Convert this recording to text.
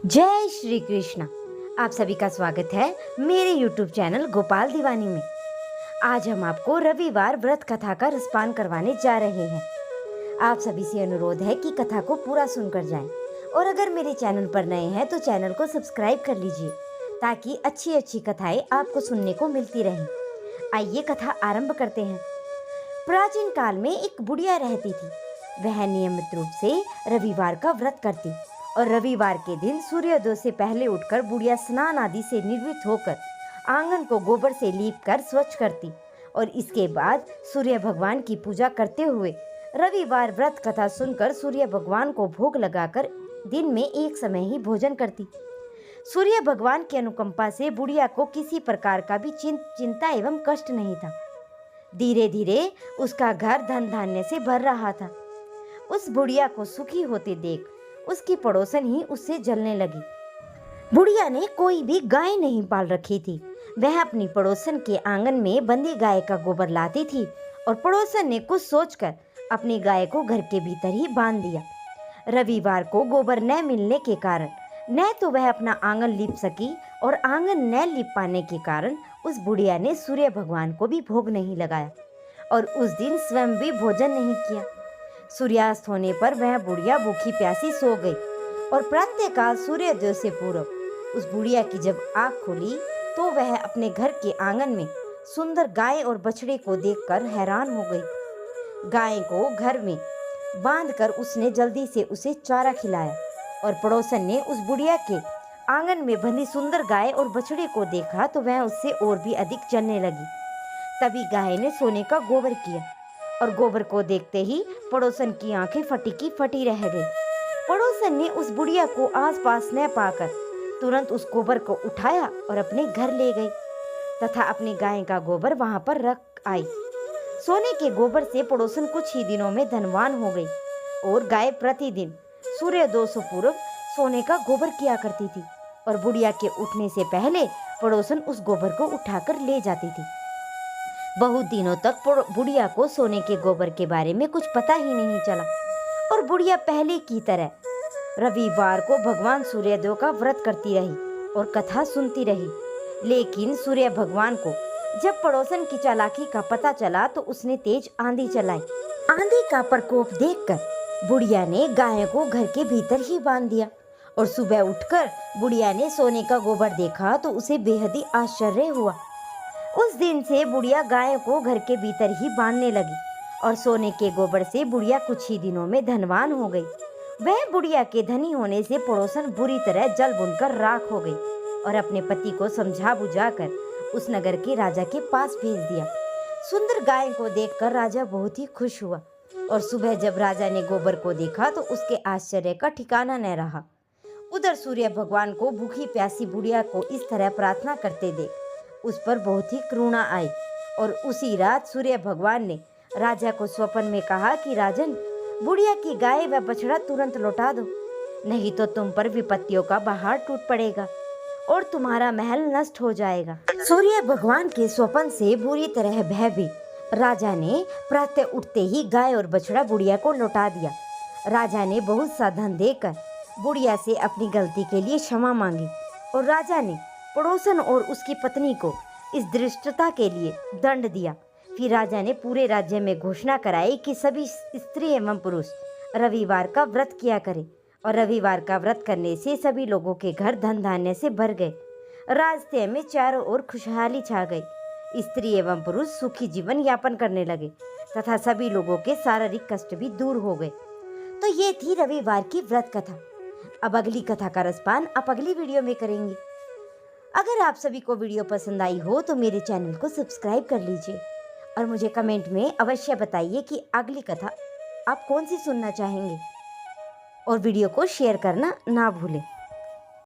जय श्री कृष्ण। आप सभी का स्वागत है मेरे YouTube चैनल गोपाल दीवानी में। आज हम आपको रविवार व्रत कथा का रसपान करवाने जा रहे हैं। आप सभी से अनुरोध है कि कथा को पूरा सुनकर जाएं और अगर मेरे चैनल पर नए हैं तो चैनल को सब्सक्राइब कर लीजिए ताकि अच्छी अच्छी कथाएं आपको सुनने को मिलती रहें। आइए कथा आरंभ करते हैं। प्राचीन काल में एक बुढ़िया रहती थी। वह नियमित रूप से रविवार का व्रत करती और रविवार के दिन सूर्योदय से पहले उठकर बुढ़िया स्नान आदि से निवृत्त होकर आंगन को गोबर से लीपकर स्वच्छ करती और इसके बाद सूर्य भगवान की पूजा करते हुए रविवार व्रत कथा सुनकर सूर्य भगवान को भोग लगाकर दिन में एक समय ही भोजन करती। सूर्य भगवान की अनुकंपा से बुढ़िया को किसी प्रकार का भी चिंता एवं कष्ट नहीं था। धीरे धीरे उसका घर धन धान्य से भर रहा था। उस बुढ़िया को सुखी होते देख उसकी पड़ोसन ही उससे जलने लगी। बुढ़िया ने कोई भी गाय नहीं पाल रखी थी। वह अपनी पड़ोसन के आंगन में बंधी गाय का गोबर लाती थी और पड़ोसन ने कुछ सोचकर अपनी गाय को घर के भीतर ही बांध दिया। रविवार को गोबर न मिलने के कारण न तो वह अपना आंगन लीप सकी और आंगन न लीप पाने के कारण उस बुढ़िया ने सूर्य भगवान को भी भोग नहीं लगाया और उस दिन स्वयं भी भोजन नहीं किया। सूर्यास्त होने पर वह बुढ़िया भूखी प्यासी सो गई और प्रातःकाल सूर्योदय से पूर्व उस बुढ़िया की जब आँख खुली तो वह अपने घर के आंगन में सुंदर गाय और बछड़े को देखकर हैरान हो गई। गाय को घर में बांधकर उसने जल्दी से उसे चारा खिलाया और पड़ोसन ने उस बुढ़िया के आंगन में बंधी सुंदर गाय और बछड़े को देखा तो वह उससे और भी अधिक जलने लगी। तभी गाय ने सोने का गोबर किया और गोबर को देखते ही पड़ोसन की आंखें फटी की फटी रह गई। पड़ोसन ने उस बुढ़िया को आसपास न पाकर तुरंत उस गोबर को उठाया और अपने घर ले गई तथा अपनी गाय का गोबर वहां पर रख आई। सोने के गोबर से पड़ोसन कुछ ही दिनों में धनवान हो गई और गाय प्रतिदिन सूर्योदय से पूर्व सोने का गोबर किया करती थी और बुढ़िया के उठने से पहले पड़ोसन उस गोबर को उठाकर ले जाती थी। बहुत दिनों तक बुढ़िया को सोने के गोबर के बारे में कुछ पता ही नहीं चला और बुढ़िया पहले की तरह रविवार को भगवान सूर्योदय का व्रत करती रही और कथा सुनती रही। लेकिन सूर्य भगवान को जब पड़ोसन की चालाकी का पता चला तो उसने तेज आंधी चलाई। आंधी का प्रकोप देखकर बुढ़िया ने गाय को घर के भीतर ही बांध दिया और सुबह उठकर बुढ़िया ने सोने का गोबर देखा तो उसे बेहद ही आश्चर्य हुआ। उस दिन से बुढ़िया गाय को घर के भीतर ही बांधने लगी और सोने के गोबर से बुढ़िया कुछ ही दिनों में धनवान हो गई। वह बुढ़िया के धनी होने से पड़ोसन बुरी तरह जल बुनकर राख हो गई और अपने पति को समझा बुझाकर उस नगर के राजा के पास भेज दिया। सुंदर गाय को देखकर राजा बहुत ही खुश हुआ और सुबह जब राजा ने गोबर को देखा तो उसके आश्चर्य का ठिकाना न रहा। उधर सूर्य भगवान को भूखी प्यासी बुढ़िया को इस तरह प्रार्थना करते देख उस पर बहुत ही करुणा आई और उसी रात सूर्य भगवान ने राजा को स्वप्न में कहा कि राजन, बुढ़िया की गाय व बछड़ा तुरंत लौटा दो, नहीं तो तुम पर विपत्तियों का पहाड़ टूट पड़ेगा और तुम्हारा महल नष्ट हो जाएगा। सूर्य भगवान के स्वप्न से बुरी तरह भयभीत राजा ने प्रातः उठते ही गाय और बछड़ा बुढ़िया को लौटा दिया। राजा ने बहुत सा धन देकर बुढ़िया से अपनी गलती के लिए क्षमा मांगी और राजा ने पड़ोसन और उसकी पत्नी को इस धृष्टता के लिए दंड दिया। फिर राजा ने पूरे राज्य में घोषणा कराई कि सभी स्त्री एवं पुरुष रविवार का व्रत किया करें और रविवार का व्रत करने से सभी लोगों के घर धन धान्य से भर गए। रास्ते में चारों ओर खुशहाली छा गई। स्त्री एवं पुरुष सुखी जीवन यापन करने लगे तथा सभी लोगों के शारीरिक कष्ट भी दूर हो गए। तो ये थी रविवार की व्रत कथा। अब अगली कथा का रसपान आप अगली वीडियो में करेंगे। अगर आप सभी को वीडियो पसंद आई हो तो मेरे चैनल को सब्सक्राइब कर लीजिए और मुझे कमेंट में अवश्य बताइए कि अगली कथा आप कौन सी सुनना चाहेंगे और वीडियो को शेयर करना ना भूलें।